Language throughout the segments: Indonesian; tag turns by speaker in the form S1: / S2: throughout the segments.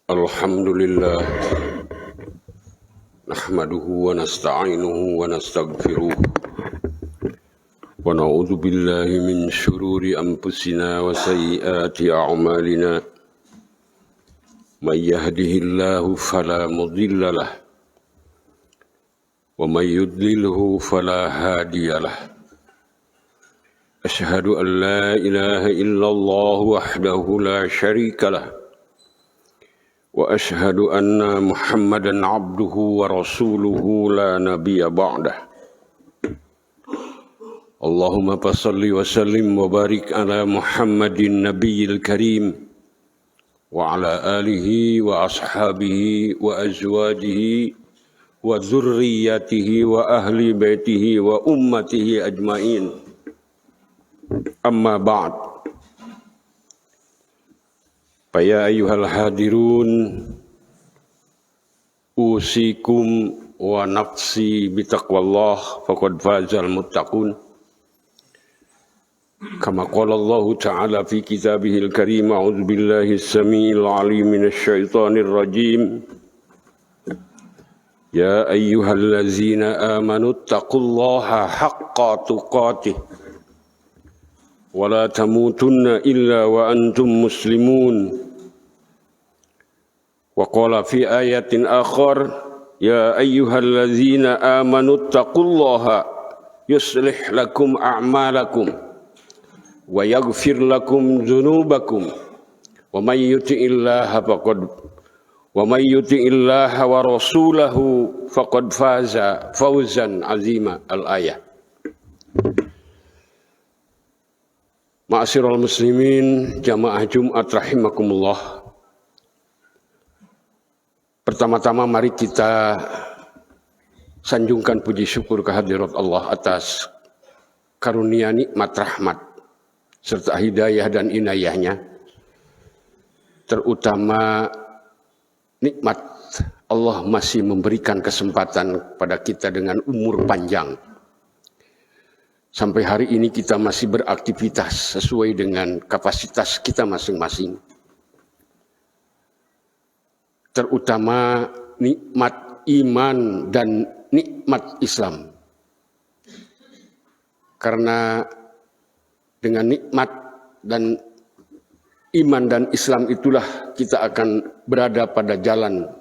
S1: Alhamdulillah nahmaduhu wa nasta'inuhu wa nastaghfiruh wa na'udzu billahi min syururi anfusina wa sayyiati a'malina may yahdihillahu fala mudilla lah wa may yudlilhu fala hadiyalah. Asyhadu an la ilaha illallah wahdahu la syarika lah wa ashhadu anna Muhammadan abduhu wa rasuluhu la nabiyya ba'dah. Allahumma salli wa sallim wa barik ala Muhammadin nabiyil karim wa ala alihi wa ashabihi wa azwajihi wa dzurriyyatihi wa ahli baitihi wa ummatihi ajmain. Amma ba'd. Ya ayyuhal hadirun usikum wa nafsi bitaqwallah faqad fazal muttaqun kama qala Allah ta'ala fi kitabihil karim a'udzu billahi as-sami'il 'alim minasy syaithanir rajim ya ayyuhallazina amanu taqullaha haqqa tuqatih wa la tamutunna illa wa antum muslimun. Wa qala fi ayatin akhar ya ayyuhallazina amanu taqullaha yuslih lakum a'malakum wa yaghfir lakum dzunubakum wa may yuti'illaha wa rasulahu faqad faza fawzan azima. Al-ayah. Ma'asyiral muslimin, jamaah Jumat rahimakumullah. Pertama-tama mari kita sanjungkan puji syukur kehadirat Allah atas karunia nikmat rahmat serta hidayah dan inayahnya. Terutama nikmat Allah masih memberikan kesempatan pada kita dengan umur panjang. Sampai hari ini kita masih beraktivitas sesuai dengan kapasitas kita masing-masing. Terutama nikmat iman dan nikmat Islam. Karena dengan nikmat dan iman dan Islam itulah kita akan berada pada jalan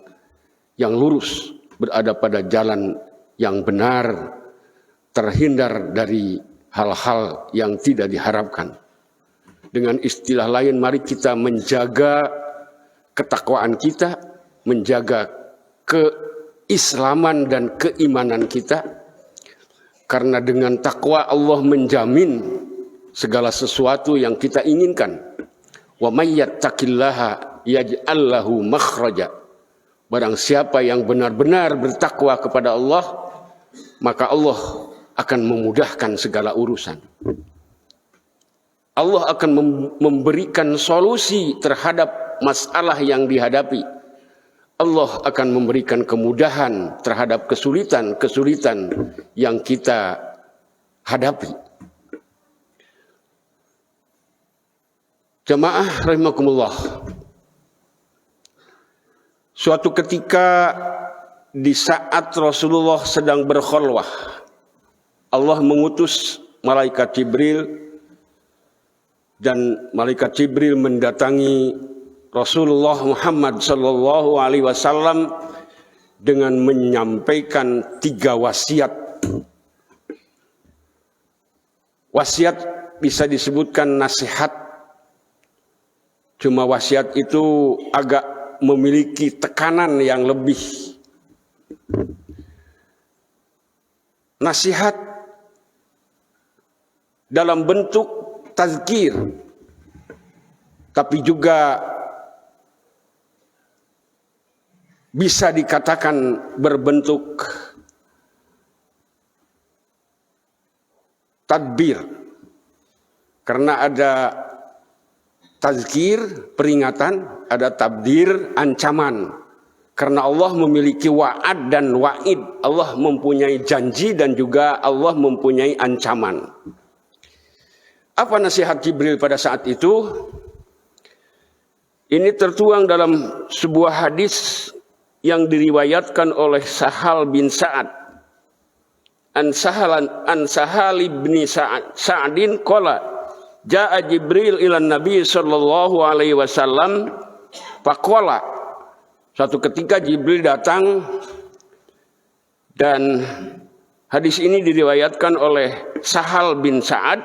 S1: yang lurus, berada pada jalan yang benar, terhindar dari hal-hal yang tidak diharapkan. Dengan istilah lain, mari kita menjaga ketakwaan kita, menjaga keislaman dan keimanan kita. Karena dengan takwa Allah menjamin segala sesuatu yang kita inginkan. Wa may yattaqillaha yaj'al lahu makhraja. Barang siapa yang benar-benar bertakwa kepada Allah, maka Allah akan memudahkan segala urusan. Allah akan memberikan solusi terhadap masalah yang dihadapi. Allah akan memberikan kemudahan terhadap kesulitan-kesulitan yang kita hadapi. Jamaah rahimakumullah. Suatu ketika di saat Rasulullah sedang berkhulwah, Allah mengutus malaikat Jibril, dan malaikat Jibril mendatangi Rasulullah Muhammad sallallahu alaihi wasallam dengan menyampaikan 3 wasiat. Wasiat bisa disebutkan nasihat. Cuma wasiat itu agak memiliki tekanan yang lebih. Nasihat dalam bentuk tazkir, tapi juga bisa dikatakan berbentuk tadbir. Karena ada tazkir, peringatan, ada tabdir, ancaman. Karena Allah memiliki wa'ad dan wa'id. Allah mempunyai janji dan juga Allah mempunyai ancaman. Apa nasihat Jibril pada saat itu? Ini tertuang dalam sebuah hadis yang diriwayatkan oleh Sahal bin Sa'ad. An Sahal bin Sa'adin qala ja'a Jibril ila Nabi sallallahu alaihi wasallam faqala. Suatu ketika Jibril datang, dan hadis ini diriwayatkan oleh Sahal bin Sa'ad.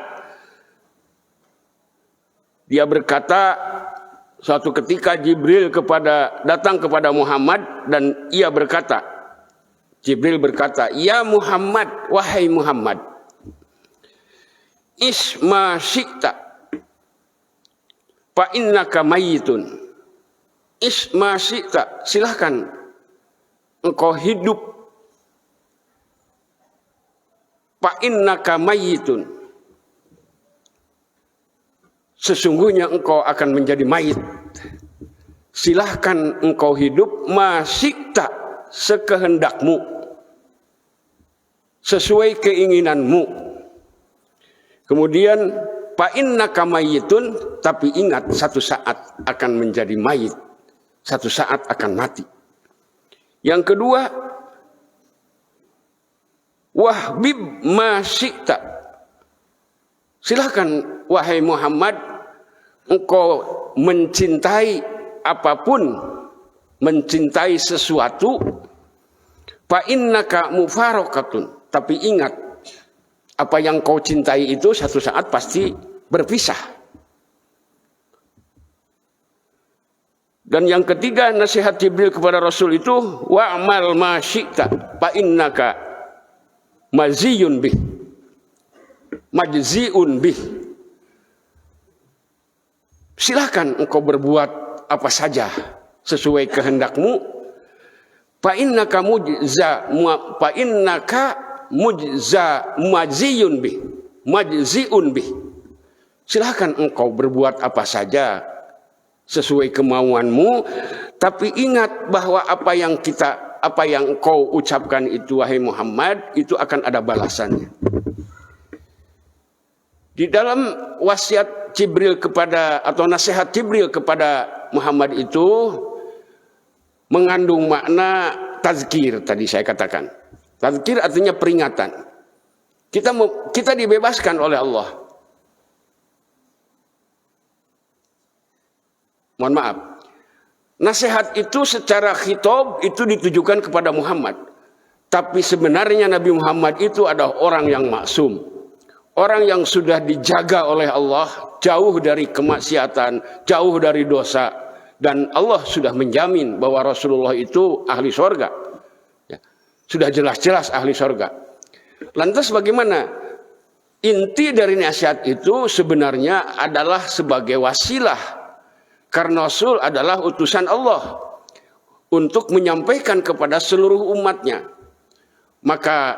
S1: Dia berkata, suatu ketika Jibril datang kepada Muhammad dan ia berkata, Jibril berkata, "Ya Muhammad, wahai Muhammad, isma syi'ta fa innaka mayyitun." Isma syi'ta, silahkan engkau hidup. Fa innaka mayyitun, sesungguhnya engkau akan menjadi mayit. Silahkan engkau hidup, ma syi'ta, sekehendakmu, sesuai keinginanmu. Kemudian fa innaka mayyitun, tapi ingat satu saat akan menjadi mayit. Satu saat akan mati. Yang kedua, wahbib ma syi'ta, silahkan wahai Muhammad engkau mencintai apapun, mencintai sesuatu. Fa innaka mufaraqatun, tapi ingat apa yang kau cintai itu satu saat pasti berpisah. Dan yang ketiga, nasihat Jibril kepada Rasul itu, wa'mal ma syi'ta fa innaka maziyun bih, majzi'un bih. Silahkan engkau berbuat apa saja sesuai kehendakmu. Fa innaka majziyun bih, majzi'un bih. Silahkan engkau berbuat apa saja sesuai kemauanmu, tapi ingat bahwa apa yang engkau ucapkan itu wahai Muhammad, itu akan ada balasannya. Di dalam wasiat Jibril atau nasihat Jibril kepada Muhammad itu mengandung makna tazkir, tadi saya katakan. Tazkir artinya peringatan. Kita dibebaskan oleh Allah. Mohon maaf. Nasihat itu secara khitab itu ditujukan kepada Muhammad. Tapi sebenarnya Nabi Muhammad itu adalah orang yang maksum. Orang yang sudah dijaga oleh Allah, jauh dari kemaksiatan, jauh dari dosa. Dan Allah sudah menjamin bahwa Rasulullah itu ahli sorga. Ya, sudah jelas-jelas ahli sorga. Lantas bagaimana? Inti dari nasihat itu sebenarnya adalah sebagai wasilah. Karena Rasul adalah utusan Allah untuk menyampaikan kepada seluruh umatnya. Maka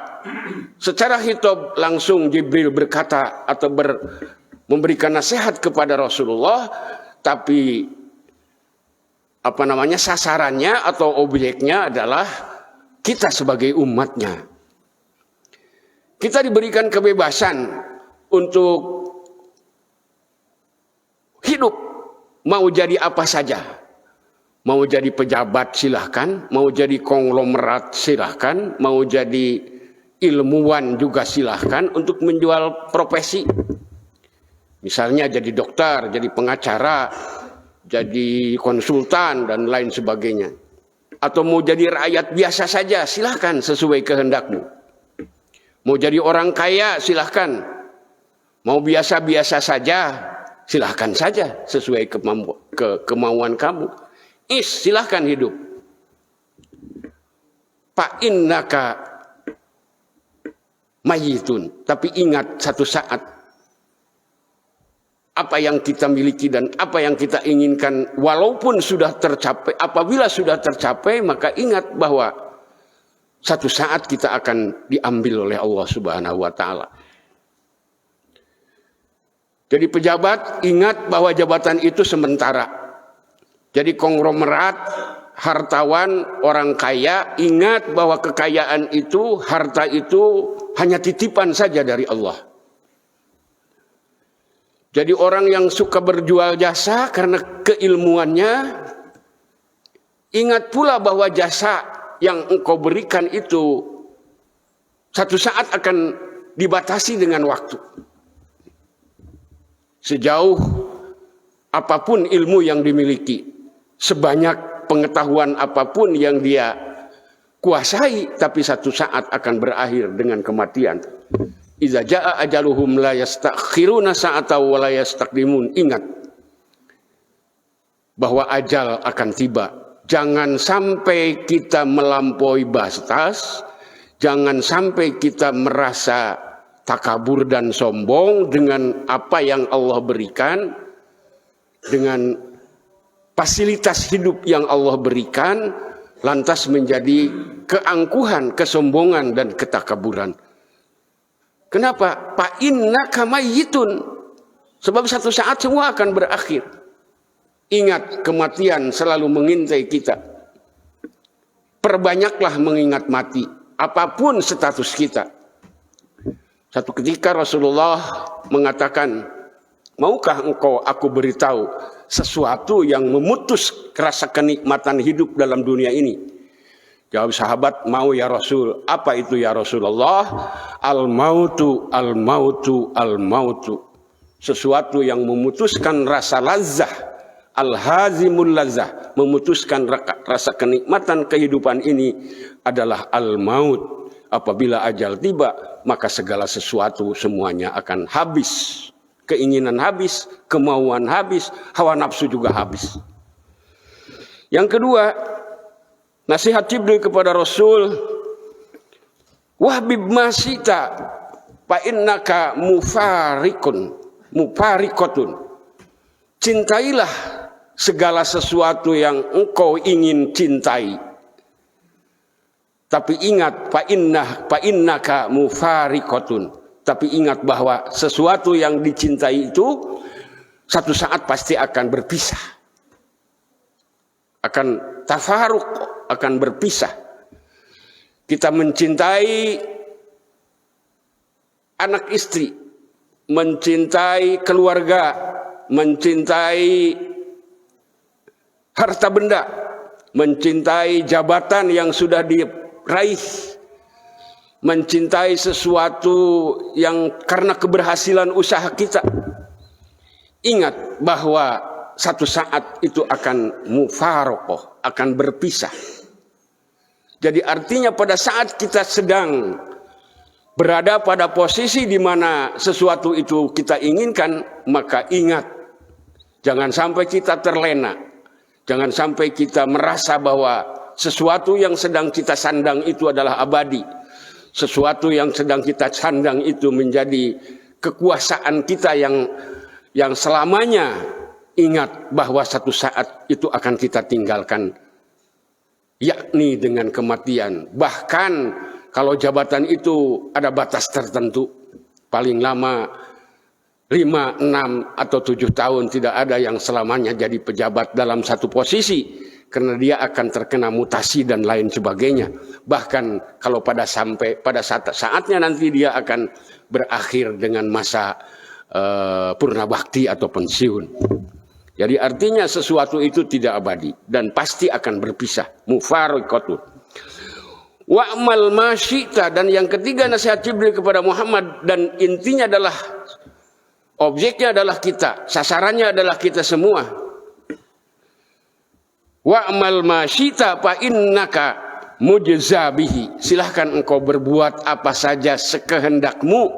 S1: secara khitab langsung Jibril berkata atau memberikan nasihat kepada Rasulullah, tapi sasarannya atau objeknya adalah kita sebagai umatnya. Kita diberikan kebebasan untuk hidup. Mau jadi apa saja. Mau jadi pejabat silahkan. Mau jadi konglomerat silahkan. Mau jadi ilmuwan juga silahkan untuk menjual profesi. Misalnya jadi dokter, jadi pengacara, jadi konsultan dan lain sebagainya. Atau mau jadi rakyat biasa saja silahkan sesuai kehendakmu. Mau jadi orang kaya silahkan. Mau biasa-biasa saja silahkan saja sesuai kemauan kamu. Silahkan hidup. Fa innaka mayyitun. Tapi ingat satu saat apa yang kita miliki dan apa yang kita inginkan walaupun sudah tercapai, apabila sudah tercapai maka ingat bahwa satu saat kita akan diambil oleh Allah Subhanahu wa taala. Jadi pejabat ingat bahwa jabatan itu sementara. Jadi konglomerat, hartawan, orang kaya ingat bahwa kekayaan itu, harta itu hanya titipan saja dari Allah. Jadi orang yang suka berjual jasa karena keilmuannya, ingat pula bahwa jasa yang engkau berikan itu satu saat akan dibatasi dengan waktu. Sejauh apapun ilmu yang dimiliki, sebanyak pengetahuan apapun yang dia kuasai, tapi satu saat akan berakhir dengan kematian. Idza jaa ajaluhum la yastakhiruna sa'atan wa la yastaqdimun. Ingat bahwa ajal akan tiba. Jangan sampai kita melampaui batas, jangan sampai kita merasa takabur dan sombong dengan apa yang Allah berikan, dengan fasilitas hidup yang Allah berikan, lantas menjadi keangkuhan, kesombongan dan ketakaburan. Kenapa? Fa innaka mayyitun. Sebab satu saat semua akan berakhir. Ingat, kematian selalu mengintai kita. Perbanyaklah mengingat mati, apapun status kita. Satu ketika Rasulullah mengatakan, maukah engkau aku beritahu sesuatu yang memutus rasa kenikmatan hidup dalam dunia ini? Jawab sahabat, mau ya Rasul. Apa itu ya Rasulullah? Al-mautu, al-mautu, al-mautu. Sesuatu yang memutuskan rasa lazah. Al-hazimul lazah. Memutuskan rasa kenikmatan kehidupan ini adalah al-maut. Apabila ajal tiba, maka segala sesuatu semuanya akan habis. Keinginan habis, kemauan habis, hawa nafsu juga habis. Yang kedua, nasihat Jibril kepada Rasul, wahbib masita fa innaka mufarikotun. Cintailah segala sesuatu yang engkau ingin cintai. Tapi ingat, fa innaka mufarikotun. Tapi ingat bahwa sesuatu yang dicintai itu satu saat pasti akan berpisah. Akan tafaruk, akan berpisah. Kita mencintai anak istri, mencintai keluarga, mencintai harta benda, mencintai jabatan yang sudah diraih, mencintai sesuatu yang karena keberhasilan usaha kita. Ingat bahwa satu saat itu akan mufarokoh, akan berpisah. Jadi artinya pada saat kita sedang berada pada posisi di mana sesuatu itu kita inginkan, maka ingat, jangan sampai kita terlena, jangan sampai kita merasa bahwa sesuatu yang sedang kita sandang itu adalah abadi, sesuatu yang sedang kita sandang itu menjadi kekuasaan kita yang selamanya. Ingat bahwa satu saat itu akan kita tinggalkan, yakni dengan kematian. Bahkan kalau jabatan itu ada batas tertentu, paling lama 5, 6, atau 7 tahun, tidak ada yang selamanya jadi pejabat dalam satu posisi, karena dia akan terkena mutasi dan lain sebagainya. Bahkan kalau pada saatnya nanti dia akan berakhir dengan masa purna bakti atau pensiun. Jadi artinya sesuatu itu tidak abadi dan pasti akan berpisah. Mufarikotun. Wa'mal masyita, dan yang ketiga nasihat Jibril kepada Muhammad, dan intinya adalah objeknya adalah kita, sasarannya adalah kita semua. Wa'mal masyita fa innaka mujza bihi. Silahkan engkau berbuat apa saja sekehendakmu.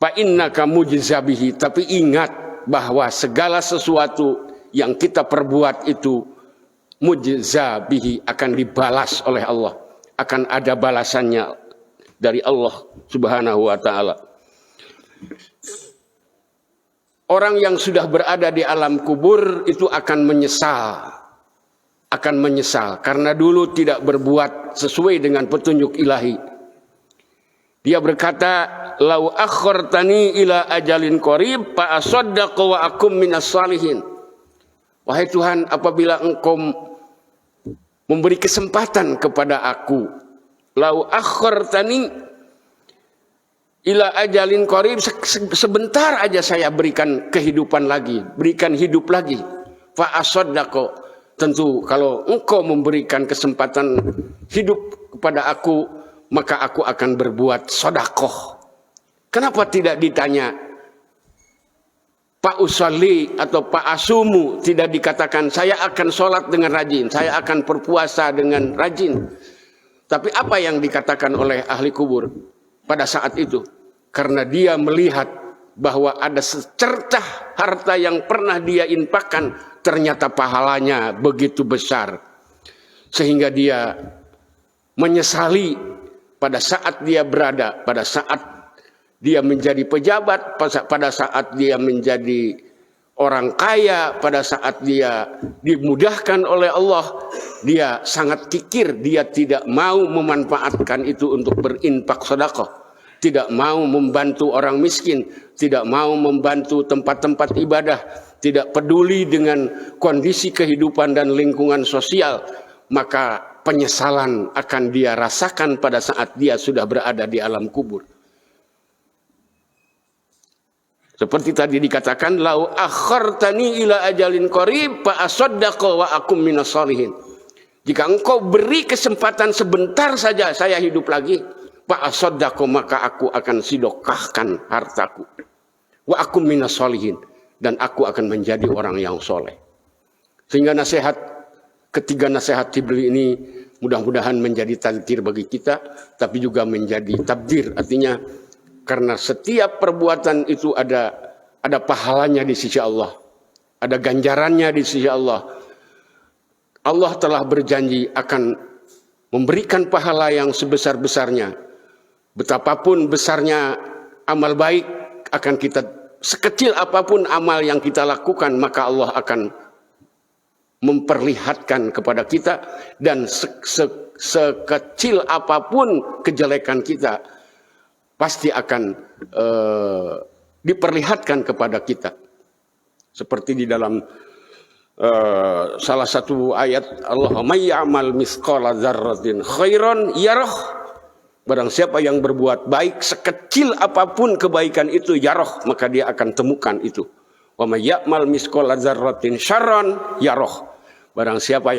S1: Fa innaka mujza bihi, tapi ingat bahwa segala sesuatu yang kita perbuat itu mujza bihi, akan dibalas oleh Allah, akan ada balasannya dari Allah Subhanahu wa taala. Orang yang sudah berada di alam kubur itu akan menyesal karena dulu tidak berbuat sesuai dengan petunjuk ilahi. Dia berkata, lau akhartani ila ajalin qarib fa asaddaq wa akum minas salihin. Wahai Tuhan, apabila engkau memberi kesempatan kepada aku, lau akhartani ila ajalin qarib, sebentar aja saya berikan kehidupan lagi, berikan hidup lagi. Fa asaddaqo, tentu kalau engkau memberikan kesempatan hidup kepada aku, maka aku akan berbuat sedekah. Kenapa tidak ditanya Pak usalli atau Pak asumu, tidak dikatakan saya akan sholat dengan rajin, saya akan berpuasa dengan rajin. Tapi apa yang dikatakan oleh ahli kubur pada saat itu? Karena dia melihat bahwa ada secercah harta yang pernah dia infakkan, ternyata pahalanya begitu besar. Sehingga dia menyesali pada saat dia berada, pada saat dia menjadi pejabat, pada saat dia menjadi orang kaya, pada saat dia dimudahkan oleh Allah, dia sangat kikir, dia tidak mau memanfaatkan itu untuk berinfak sedekah, tidak mau membantu orang miskin, tidak mau membantu tempat-tempat ibadah, tidak peduli dengan kondisi kehidupan dan lingkungan sosial, maka penyesalan akan dia rasakan pada saat dia sudah berada di alam kubur. Seperti tadi dikatakan, lau akhartani ila ajalin qarib fa asaddaqa wa akum minas shalihin. Jika engkau beri kesempatan sebentar saja saya hidup lagi, fa asaddaqa, maka aku akan sedekahkan hartaku. Wa akum minas shalihin, dan aku akan menjadi orang yang soleh. Sehingga ketiga nasihat Jibril ini mudah-mudahan menjadi tadzkir bagi kita, tapi juga menjadi tabdir, artinya karena setiap perbuatan itu ada pahalanya di sisi Allah, ada ganjarannya di sisi Allah. Allah telah berjanji akan memberikan pahala yang sebesar-besarnya. Betapapun besarnya amal baik akan kita, sekecil apapun amal yang kita lakukan, maka Allah akan memperlihatkan kepada kita, dan sekecil apapun kejelekan kita pasti akan diperlihatkan kepada kita. Seperti di dalam salah satu ayat, Allahumma ya'mal misqala dzarratin khairan yarah. Barang siapa yang berbuat baik, sekecil apapun kebaikan itu, yarah, maka dia akan temukan itu. Wa may ya'mal misqala dzarratin syarran yarah. Barang siapa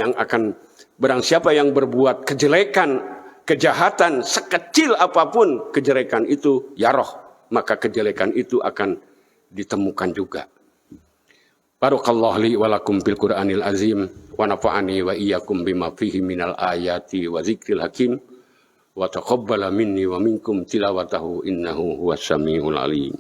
S1: yang berbuat kejelekan, kejahatan, sekecil apapun kejelekan itu, yarah, maka kejelekan itu akan ditemukan juga. Barakallahu li wa lakum bil Qur'anil azim wa nafa'ani wa iyyakum bima fihi minal ayati wa zikril hakim wa taqabbala minni wa minkum tilawatahu innahu huwas samiul alim.